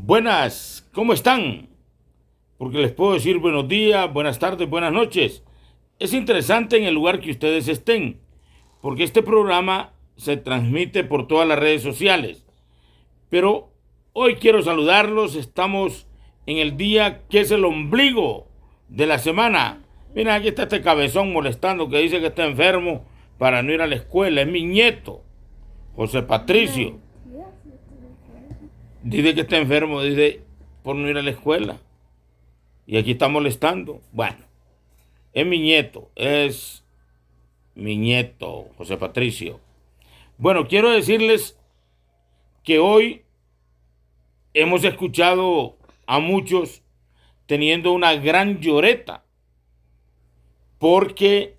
Buenas, ¿cómo están? Porque les puedo decir buenos días, buenas tardes, buenas noches. Es interesante en el lugar que ustedes estén, porque este programa se transmite por todas las redes sociales. Pero hoy quiero saludarlos, estamos en el día que es el ombligo de la semana. Mira, aquí está este cabezón molestando que dice que está enfermo para no ir a la escuela. Es mi nieto, José Patricio. Dice que está enfermo, dice, por no ir a la escuela. Y aquí está molestando. Bueno, es mi nieto, José Patricio. Bueno, quiero decirles que hoy hemos escuchado a muchos teniendo una gran lloreta porque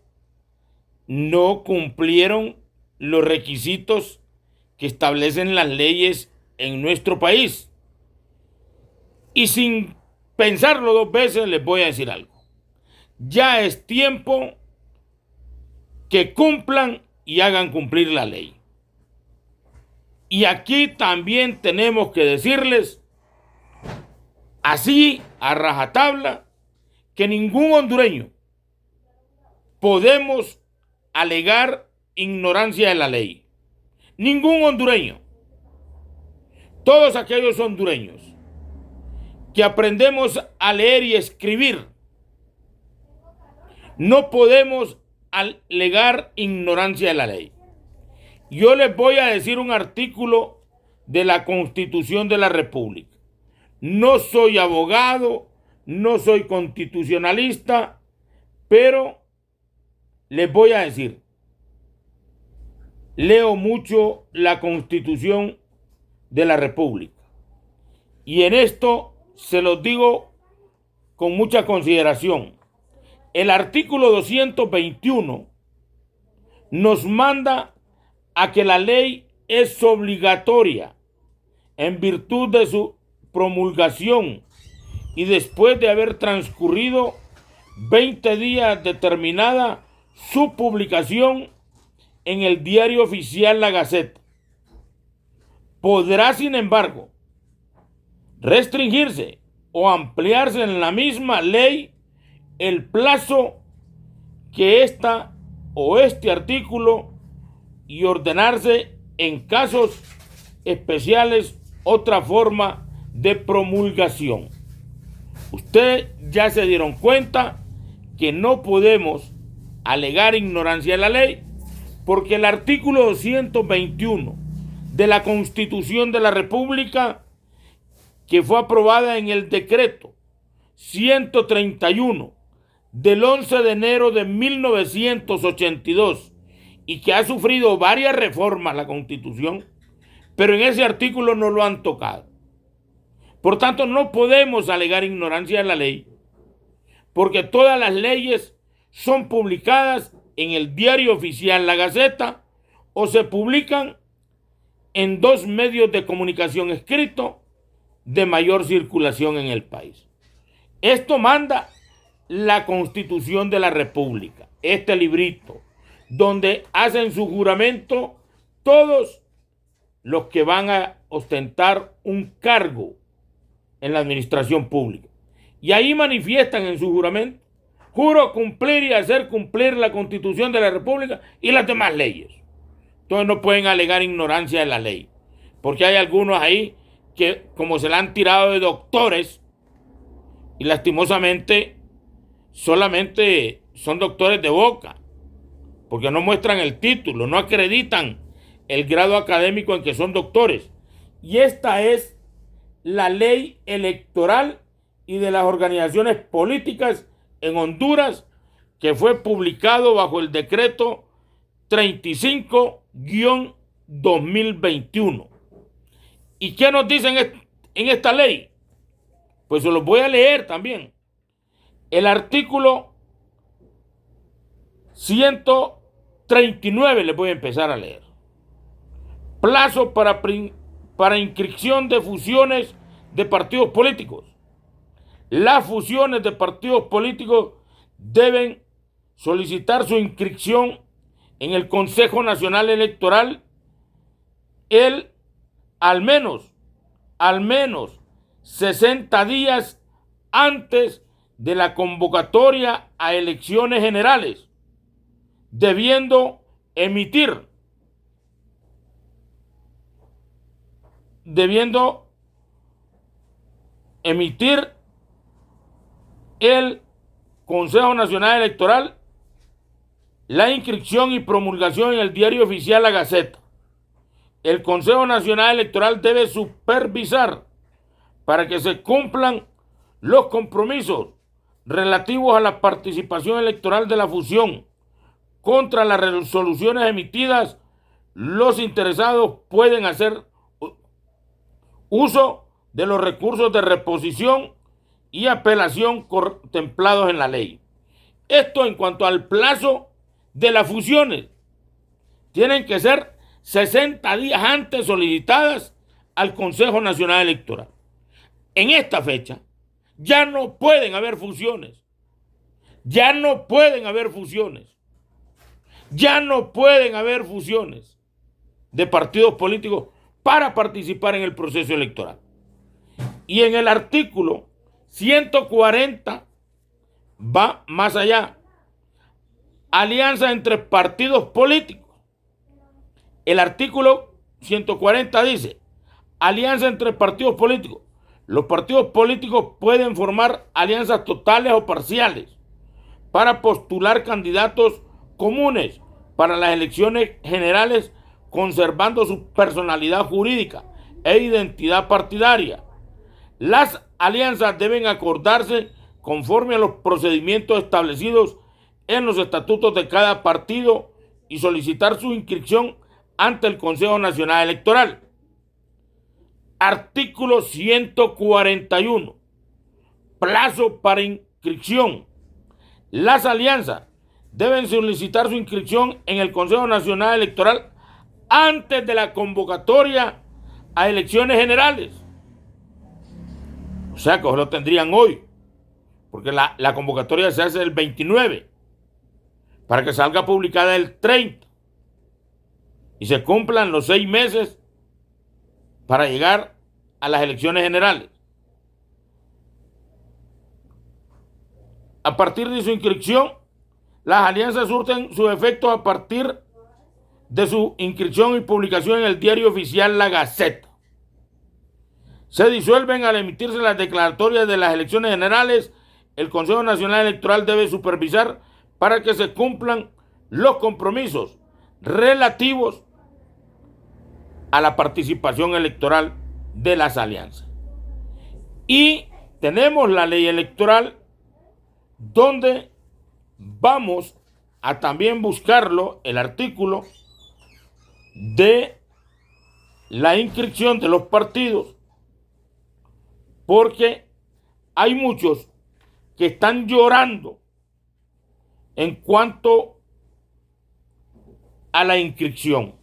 no cumplieron los requisitos que establecen las leyes en nuestro país. Y sin pensarlo dos veces les voy a decir algo. Ya es tiempo que cumplan y hagan cumplir la ley. Y aquí también tenemos que decirles, así a rajatabla, que ningún hondureño podemos alegar ignorancia de la ley. Ningún hondureño. Todos aquellos hondureños que aprendemos a leer y escribir, no podemos alegar ignorancia de la ley. Yo les voy a decir un artículo de la Constitución de la República. No soy abogado, no soy constitucionalista, pero les voy a decir, leo mucho la Constitución de la República. Y en esto se los digo con mucha consideración. El artículo 221 nos manda a que la ley es obligatoria en virtud de su promulgación y después de haber transcurrido 20 días determinada su publicación en el Diario Oficial La Gaceta. Podrá, sin embargo, restringirse o ampliarse en la misma ley el plazo que esta o este artículo y ordenarse en casos especiales otra forma de promulgación. Ustedes ya se dieron cuenta que no podemos alegar ignorancia de la ley porque el artículo 221 de la Constitución de la República, que fue aprobada en el decreto 131 del 11 de enero de 1982 y que ha sufrido varias reformas la Constitución, pero en ese artículo no lo han tocado. Por tanto, no podemos alegar ignorancia de la ley porque todas las leyes son publicadas en el Diario Oficial La Gaceta o se publican en dos medios de comunicación escrito de mayor circulación en el país. Esto manda la Constitución de la República, este librito, donde hacen su juramento todos los que van a ostentar un cargo en la administración pública. Y ahí manifiestan en su juramento: juro cumplir y hacer cumplir la Constitución de la República y las demás leyes. Entonces no pueden alegar ignorancia de la ley, porque hay algunos ahí que, como se la han tirado de doctores, y lastimosamente solamente son doctores de boca, porque no muestran el título, no acreditan el grado académico en que son doctores. Y esta es la ley electoral y de las organizaciones políticas en Honduras, que fue publicado bajo el decreto 35-2021. ¿Y qué nos dicen en esta ley? Pues se los voy a leer también. El artículo 139 les voy a empezar a leer. Plazo para inscripción de fusiones de partidos políticos. Las fusiones de partidos políticos deben solicitar su inscripción en el Consejo Nacional Electoral al menos 60 días antes de la convocatoria a elecciones generales, debiendo emitir el Consejo Nacional Electoral la inscripción y promulgación en el Diario Oficial La Gaceta. El Consejo Nacional Electoral debe supervisar para que se cumplan los compromisos relativos a la participación electoral de la fusión. Contra las resoluciones emitidas, los interesados pueden hacer uso de los recursos de reposición y apelación contemplados en la ley. Esto en cuanto al plazo de las fusiones. Tienen que ser 60 días antes solicitadas al Consejo Nacional Electoral. En esta fecha ya no pueden haber fusiones. Ya no pueden haber fusiones. Ya no pueden haber fusiones de partidos políticos para participar en el proceso electoral. Y en el artículo 140 va más allá. Alianza entre partidos políticos. El artículo 140 dice: alianza entre partidos políticos. Los partidos políticos pueden formar alianzas totales o parciales para postular candidatos comunes para las elecciones generales, conservando su personalidad jurídica e identidad partidaria. Las alianzas deben acordarse conforme a los procedimientos establecidos en los estatutos de cada partido y solicitar su inscripción ante el Consejo Nacional Electoral. Artículo 141. Plazo para inscripción. Las alianzas deben solicitar su inscripción en el Consejo Nacional Electoral antes de la convocatoria a elecciones generales. O sea que lo tendrían hoy, porque la convocatoria se hace el 29, para que salga publicada el 30 y se cumplan los 6 meses para llegar a las elecciones generales. A partir de su inscripción, las alianzas surten sus efectos a partir de su inscripción y publicación en el Diario Oficial La Gaceta. Se disuelven al emitirse las declaratorias de las elecciones generales. El Consejo Nacional Electoral debe supervisar para que se cumplan los compromisos relativos a la participación electoral de las alianzas. Y tenemos la ley electoral, donde vamos a también buscarlo, el artículo de la inscripción de los partidos, porque hay muchos que están llorando en cuanto a la inscripción.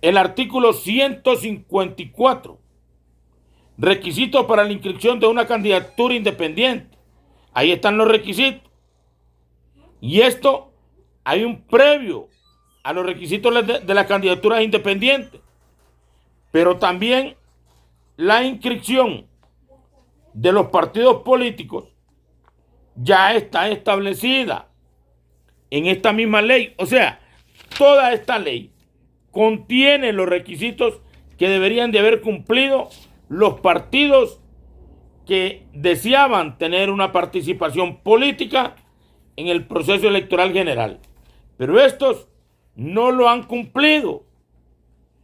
El artículo 154, requisitos para la inscripción de una candidatura independiente. Ahí están los requisitos. Y esto, hay un previo a los requisitos de las candidaturas independientes. Pero también la inscripción de los partidos políticos ya está establecida en esta misma ley. O sea, toda esta ley contiene los requisitos que deberían de haber cumplido los partidos que deseaban tener una participación política en el proceso electoral general. Pero estos no lo han cumplido.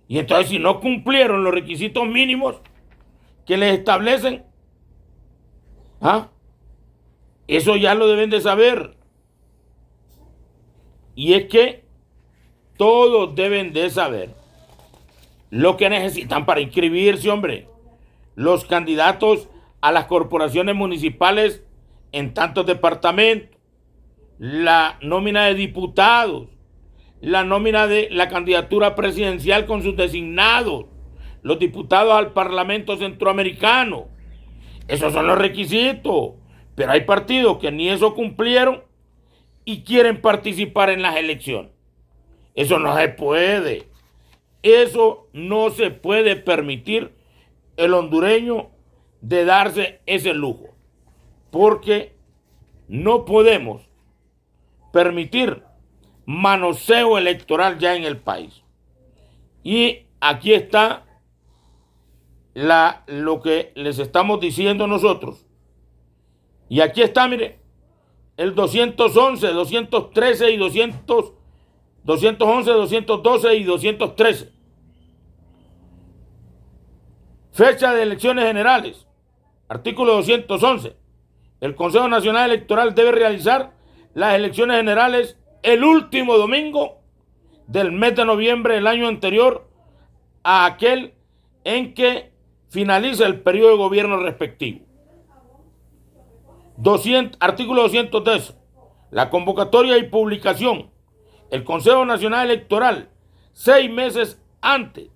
Y entonces, si no cumplieron los requisitos mínimos que les establecen, eso ya lo deben de saber. Y es que todos deben de saber lo que necesitan para inscribirse, hombre. Los candidatos a las corporaciones municipales en tantos departamentos, la nómina de diputados, la nómina de la candidatura presidencial con sus designados, los diputados al Parlamento Centroamericano. Esos son los requisitos. Pero hay partidos que ni eso cumplieron y quieren participar en las elecciones. Eso no se puede. Eso no se puede permitir el hondureño de darse ese lujo, porque no podemos permitir manoseo electoral ya en el país. Y aquí está lo que les estamos diciendo nosotros. Y aquí está, mire, el 211, 213 y 211, 212 y 213. Fecha de elecciones generales. Artículo 211. El Consejo Nacional Electoral debe realizar las elecciones generales el último domingo del mes de noviembre del año anterior a aquel en que finaliza el periodo de gobierno respectivo. Artículo 210. La convocatoria y publicación. El Consejo Nacional Electoral, 6 meses antes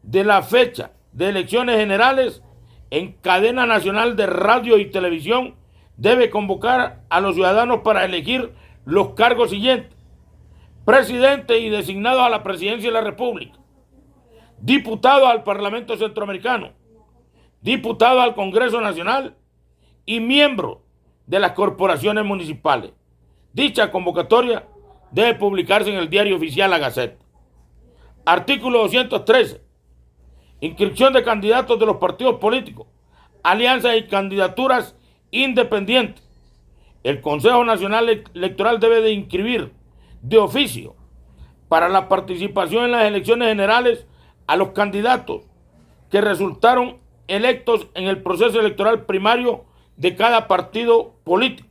de la fecha de elecciones generales, en cadena nacional de radio y televisión, debe convocar a los ciudadanos para elegir los cargos siguientes: presidente y designados a la presidencia de la República, diputados al Parlamento Centroamericano, diputados al Congreso Nacional y miembros de las corporaciones municipales. Dicha convocatoria debe publicarse en el Diario Oficial La Gaceta. Artículo 213. Inscripción de candidatos de los partidos políticos, alianzas y candidaturas independientes. El Consejo Nacional Electoral debe de inscribir de oficio para la participación en las elecciones generales a los candidatos que resultaron electos en el proceso electoral primario de cada partido político,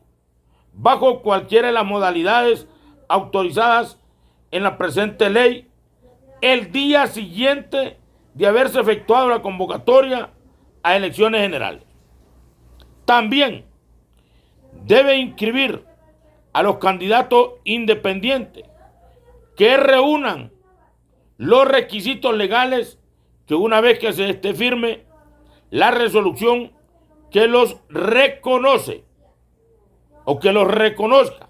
bajo cualquiera de las modalidades autorizadas en la presente ley, el día siguiente de haberse efectuado la convocatoria a elecciones generales. También debe inscribir a los candidatos independientes que reúnan los requisitos legales, que una vez que se esté firme la resolución que los reconoce o que los reconozca.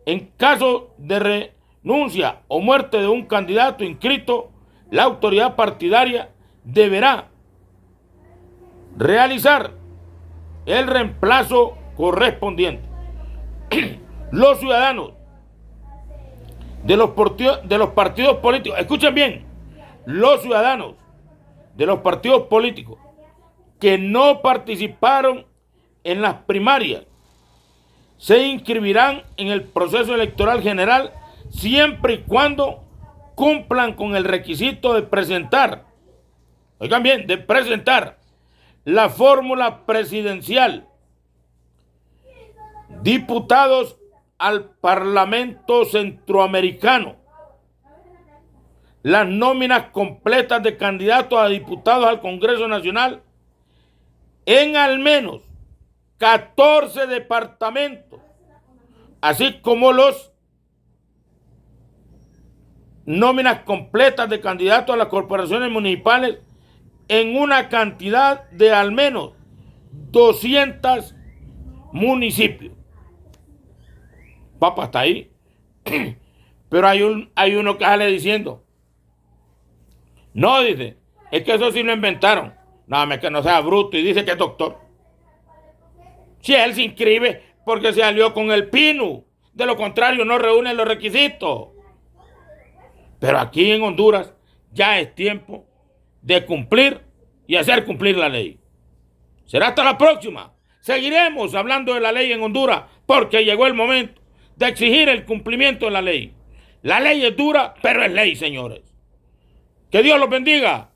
En caso de renuncia o muerte de un candidato inscrito, la autoridad partidaria deberá realizar el reemplazo correspondiente. Los ciudadanos de los partidos políticos, escuchen bien, los ciudadanos de los partidos políticos que no participaron en las primarias se inscribirán en el proceso electoral general siempre y cuando cumplan con el requisito de presentar, oigan bien, de presentar la fórmula presidencial, diputados al Parlamento Centroamericano, las nóminas completas de candidatos a diputados al Congreso Nacional en al menos 14 departamentos, así como los nóminas completas de candidatos a las corporaciones municipales en una cantidad de al menos 200 municipios. Papá, está ahí. Pero hay uno que sale diciendo, no, dice, es que eso sí lo inventaron. No, es que no sea bruto, y dice que es doctor. Si él se inscribe porque se alió con el PINU, de lo contrario no reúne los requisitos. Pero aquí en Honduras ya es tiempo de cumplir y hacer cumplir la ley. Será hasta la próxima. Seguiremos hablando de la ley en Honduras porque llegó el momento de exigir el cumplimiento de la ley. La ley es dura, pero es ley, señores. Que Dios los bendiga.